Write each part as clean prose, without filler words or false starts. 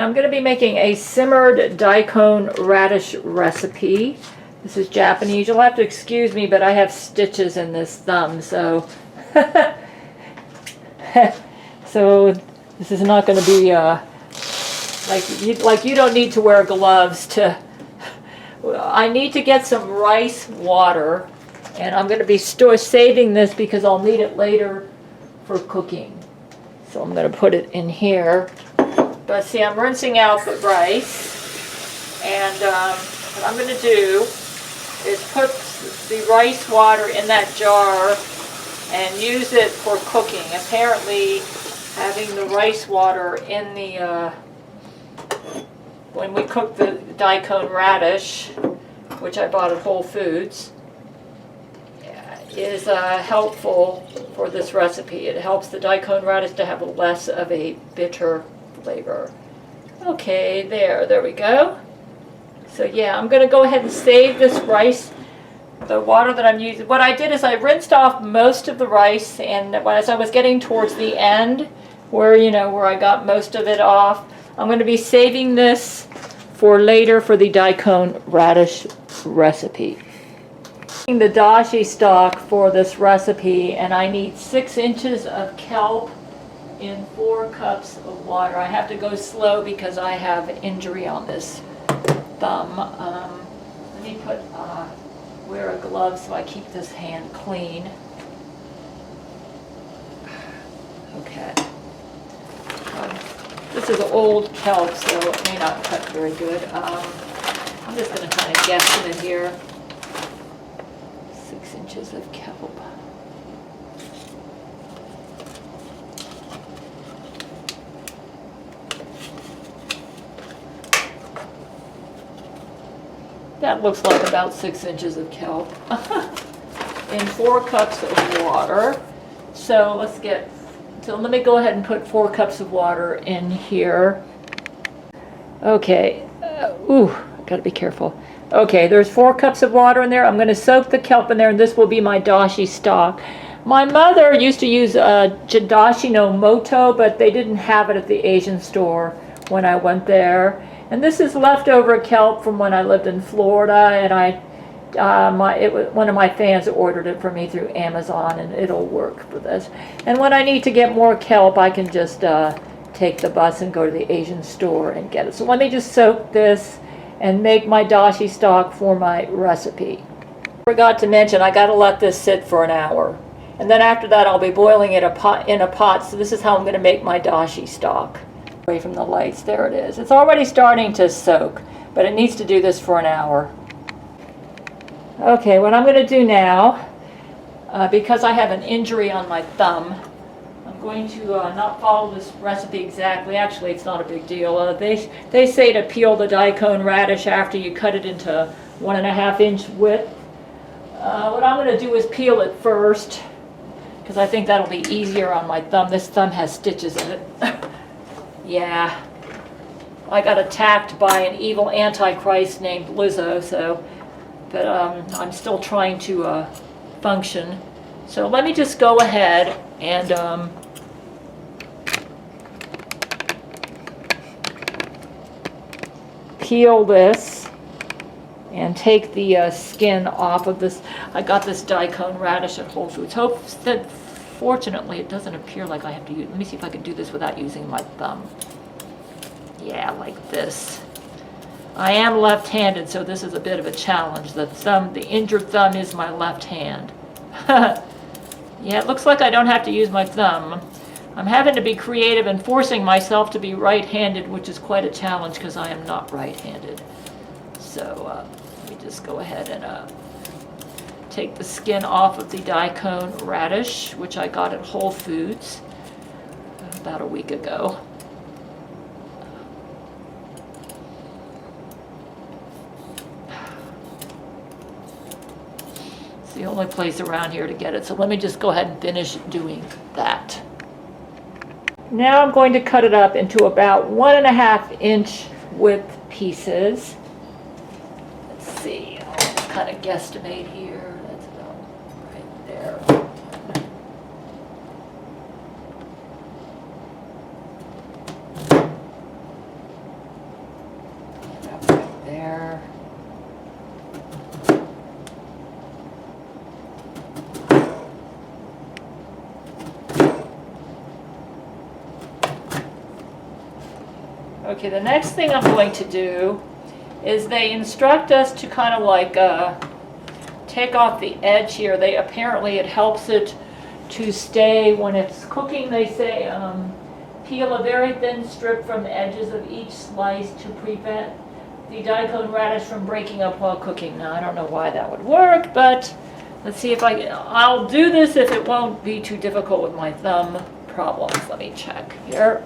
I'm going to be making a simmered daikon radish recipe. This is Japanese. You'll have to excuse me, but I have stitches in this thumb, so so this is not going to be like you don't need to wear gloves to. I need to get some rice water, and I'm going to be saving this because I'll need it later for cooking. So I'm going to put it in here. But see, I'm rinsing out the rice, and what I'm going to do is put the rice water in that jar and use it for cooking. Apparently, having the rice water in the, when we cook the daikon radish, which I bought at Whole Foods, is helpful for this recipe. It helps the daikon radish to have less of a bitter flavor. Okay, there we go. So yeah, I'm going to go ahead and save this rice, the water that I'm using. What I did is I rinsed off most of the rice, and as I was getting towards the end, where I got most of it off, I'm going to be saving this for later for the daikon radish recipe. The dashi stock for this recipe, and I need 6 inches of kelp in 4 cups of water. I have to go slow because I have injury on this thumb. Let me wear a glove so I keep this hand clean. Okay. This is old kelp, so it may not cut very good. I'm just going to kind of guesstimate here. 6 inches of kelp. That looks like about 6 inches of kelp in 4 cups of water. So let me go ahead and put 4 cups of water in here. Okay, gotta be careful. Okay, there's 4 cups of water in there. I'm gonna soak the kelp in there, and this will be my dashi stock. My mother used to use dashi no moto, but they didn't have it at the Asian store when I went there. And this is leftover kelp from when I lived in Florida, and one of my fans ordered it for me through Amazon, and it'll work for this. And when I need to get more kelp, I can just take the bus and go to the Asian store and get it. So let me just soak this and make my dashi stock for my recipe. Forgot to mention, I gotta let this sit for an hour. And then after that, I'll be boiling it in a pot. So this is how I'm gonna make my dashi stock. Away from the lights, there it is. It's already starting to soak, but it needs to do this for an hour. Okay, what I'm going to do now, because I have an injury on my thumb, I'm going to not follow this recipe exactly. Actually, it's not a big deal. They say to peel the daikon radish after you cut it into 1.5 inch width. What I'm going to do is peel it first, because I think that'll be easier on my thumb. This thumb has stitches in it. Yeah, I got attacked by an evil antichrist named Lizzo, but I'm still trying to function. So let me just go ahead and peel this and take the skin off of this. I got this daikon radish at Whole Foods. Fortunately, it doesn't appear like I have to use. Let me see if I can do this without using my thumb. Yeah, like this. I am left-handed, so this is a bit of a challenge. The injured thumb is my left hand. Yeah, it looks like I don't have to use my thumb. I'm having to be creative and forcing myself to be right-handed, which is quite a challenge because I am not right-handed. So let me just go ahead and take the skin off of the daikon radish, which I got at Whole Foods about a week ago. It's the only place around here to get it, so let me just go ahead and finish doing that. Now I'm going to cut it up into about 1.5 inch width pieces. Let's see, I'll just kind of guesstimate here. That's about right there. there. Okay, the next thing I'm going to do is they instruct us to kind of like take off the edge here. Apparently it helps it to stay when it's cooking. They say peel a very thin strip from the edges of each slice to prevent the daikon radish from breaking up while cooking. Now I don't know why that would work, but let's see if I'll do this if it won't be too difficult with my thumb problems. Let me check here.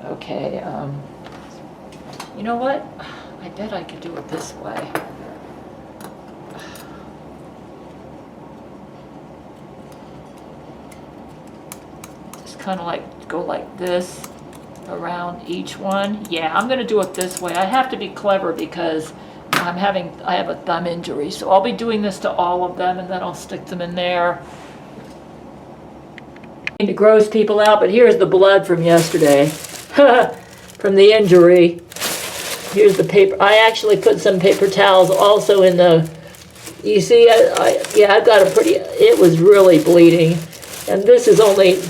Okay, you know what? I bet I could do it this way. Just kind of like go like this around each one. Yeah, I'm gonna do it this way. I have to be clever because I have a thumb injury, so I'll be doing this to all of them and then I'll stick them in there. To gross people out, but here's the blood from yesterday. From the injury. Here's the paper. I actually put some paper towels also in the, you see, yeah, I've got it was really bleeding. And this is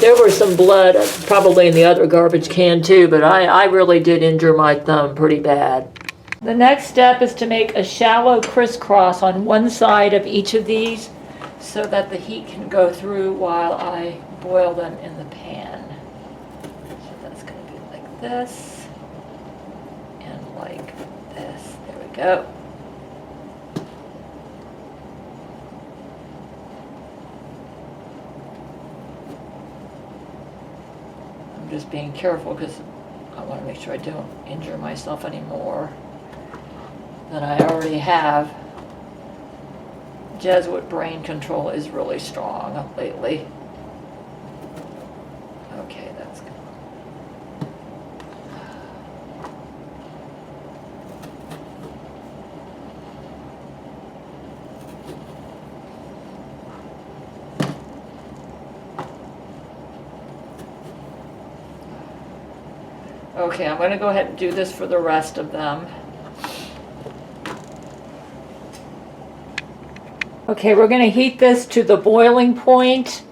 there was some blood probably in the other garbage can too, but I really did injure my thumb pretty bad. The next step is to make a shallow crisscross on one side of each of these so that the heat can go through while I boil them in the pan. So that's going to be like this and like this. There we go. I'm just being careful because I want to make sure I don't injure myself any more than I already have. Jesuit brain control is really strong lately. Okay, that's good. Okay, I'm going to go ahead and do this for the rest of them. Okay, we're going to heat this to the boiling point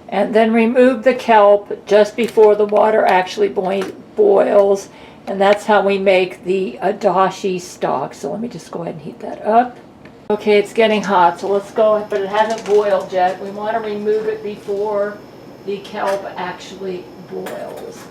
and then remove the kelp just before the water actually boils. And that's how we make the adashi stock. So let me just go ahead and heat that up. Okay, it's getting hot, so let's go, but it hasn't boiled yet. We want to remove it before the kelp actually boils.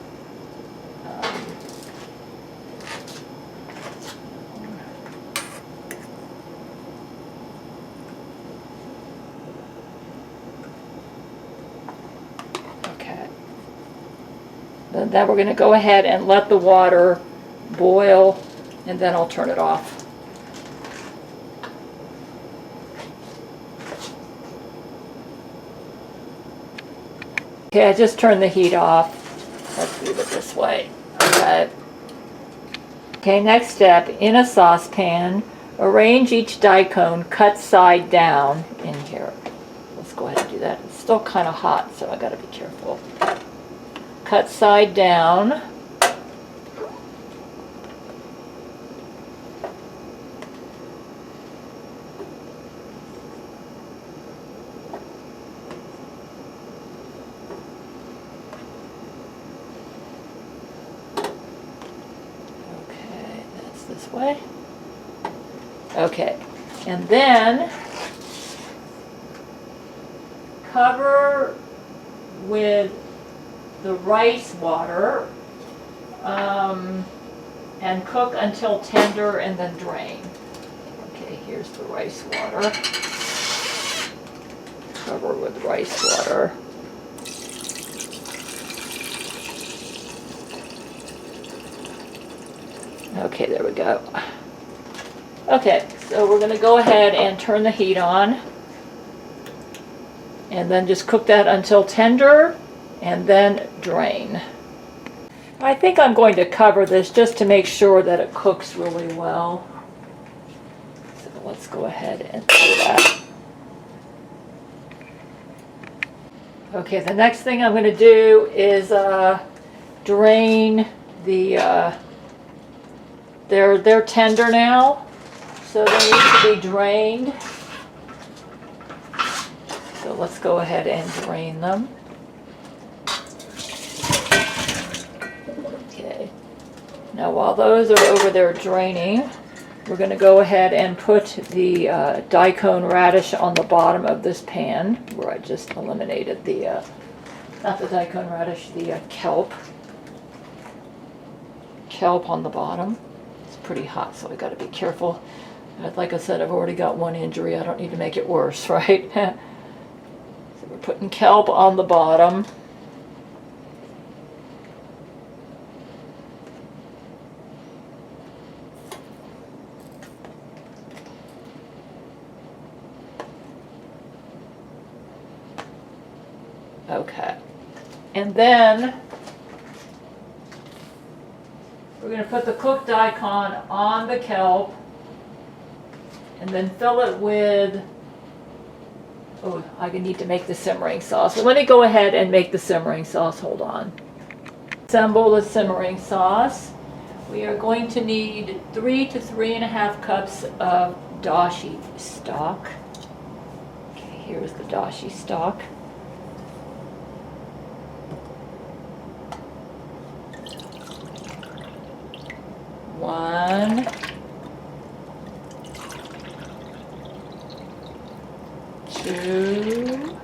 Then we're going to go ahead and let the water boil, and then I'll turn it off. Okay, I just turned the heat off. Let's leave it this way. Okay. Okay, next step, in a saucepan, arrange each daikon cut side down in here. Let's go ahead and do that. It's still kind of hot, so I got to be careful. Cut side down. Okay, that's this way. Okay, and then cover with the rice water and cook until tender and then drain. Okay, here's the rice water. Cover with rice water. Okay, there we go. Okay, so we're going to go ahead and turn the heat on and then just cook that until tender and then drain. I think I'm going to cover this just to make sure that it cooks really well. So let's go ahead and do that. Okay, the next thing I'm going to do is drain the, they're tender now, so they need to be drained. So let's go ahead and drain them. Okay, now while those are over there draining, we're going to go ahead and put the daikon radish on the bottom of this pan, where I just eliminated the, not the daikon radish, the kelp. Kelp on the bottom. It's pretty hot, so I got to be careful. Like I said, I've already got one injury. I don't need to make it worse, right? So we're putting kelp on the bottom. Okay. And then we're going to put the cooked daikon on the kelp and then fill it with, oh, I need to make the simmering sauce. So let me go ahead and make the simmering sauce. Hold on. Assemble the simmering sauce. We are going to need 3 to 3.5 cups of dashi stock. Okay, here's the dashi stock. One, two,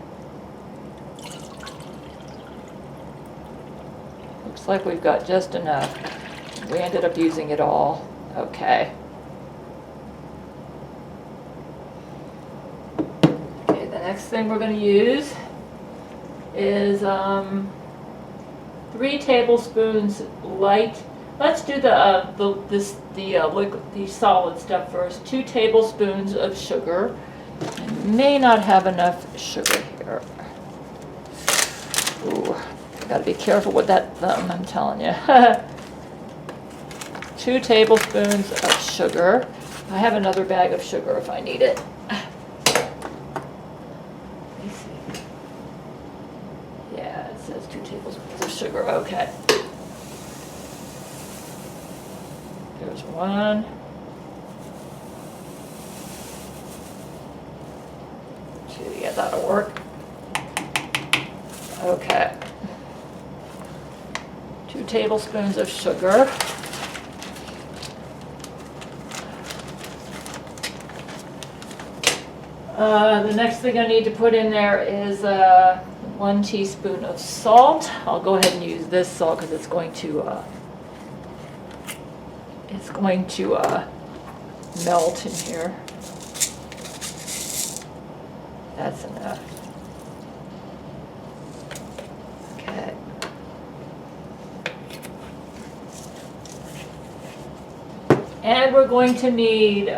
looks like we've got just enough. We ended up using it all. Okay. Okay, the next thing we're going to use is 3 tablespoons light. Let's do the solid stuff first. 2 tablespoons of sugar. I may not have enough sugar here. Ooh, gotta be careful with that thumb, I'm telling you. 2 tablespoons of sugar. I have another bag of sugar if I need it. Let me see. Yeah, it says 2 tablespoons of sugar. Okay. There's 1. 2, yeah, that'll work. Okay. 2 tablespoons of sugar. The next thing I need to put in there is 1 teaspoon of salt. I'll go ahead and use this salt because it's going to melt in here. That's enough. Okay. And we're going to need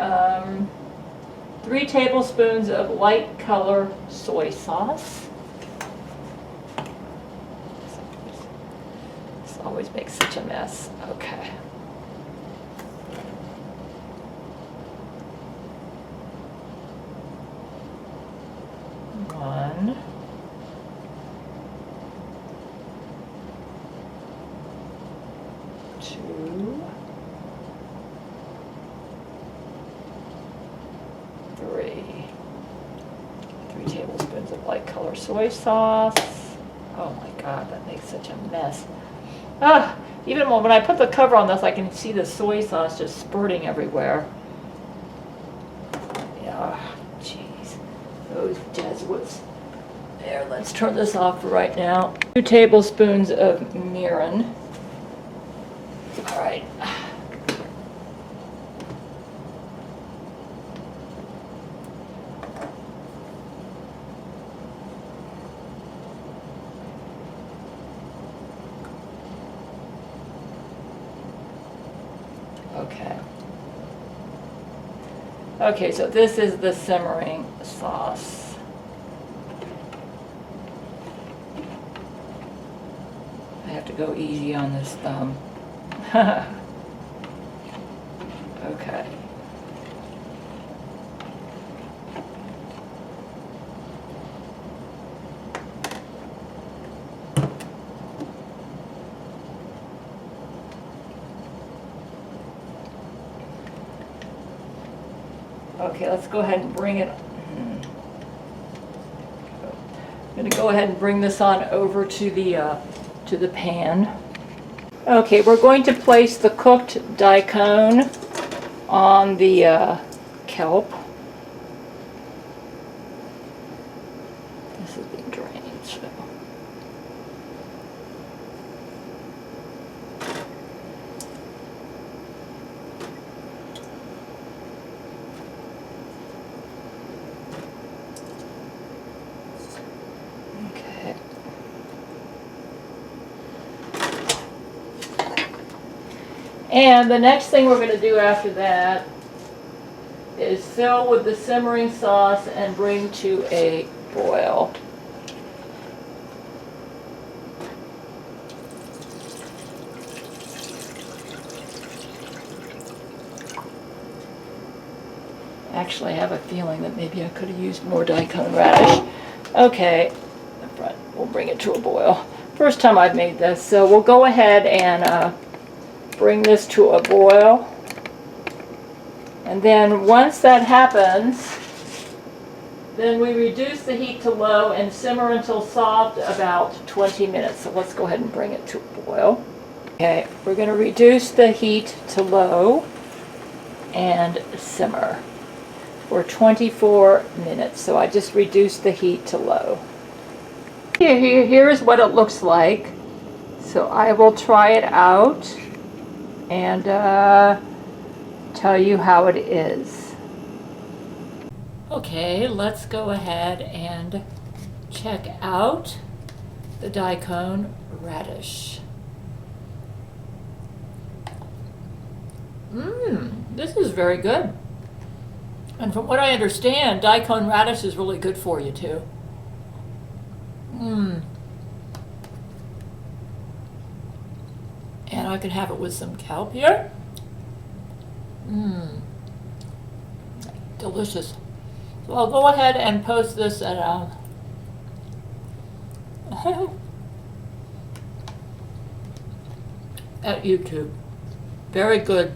3 tablespoons of light color soy sauce. This always makes such a mess. Okay. One. 2. 3. 3 tablespoons of light color soy sauce. Oh my God, that makes such a mess. Ah, even when I put the cover on this, I can see the soy sauce just spurting everywhere. Yeah, jeez, those Jesuits. There, let's turn this off for right now. 2 tablespoons of mirin. All right. Okay. Okay, so this is the simmering sauce. I have to go easy on this thumb. Okay. Okay, let's go ahead and bring it. I'm going to go ahead and bring this on over to the pan. Okay, we're going to place the cooked daikon on the kelp. This is being drained, so. Okay. And the next thing we're going to do after that is fill with the simmering sauce and bring to a boil. Actually, I have a feeling that maybe I could have used more daikon radish. Okay, we'll bring it to a boil. First time I've made this, so we'll go ahead and bring this to a boil. And then once that happens, then we reduce the heat to low and simmer until soft, about 20 minutes. So let's go ahead and bring it to a boil. Okay, we're going to reduce the heat to low and simmer for 24 minutes. So I just reduced the heat to low. Here's what it looks like. So I will try it out and tell you how it is. Okay, let's go ahead and check out the daikon radish. This is very good. And from what I understand, daikon radish is really good for you too. And I can have it with some kelp here. Delicious. So I'll go ahead and post this at at YouTube. Very good.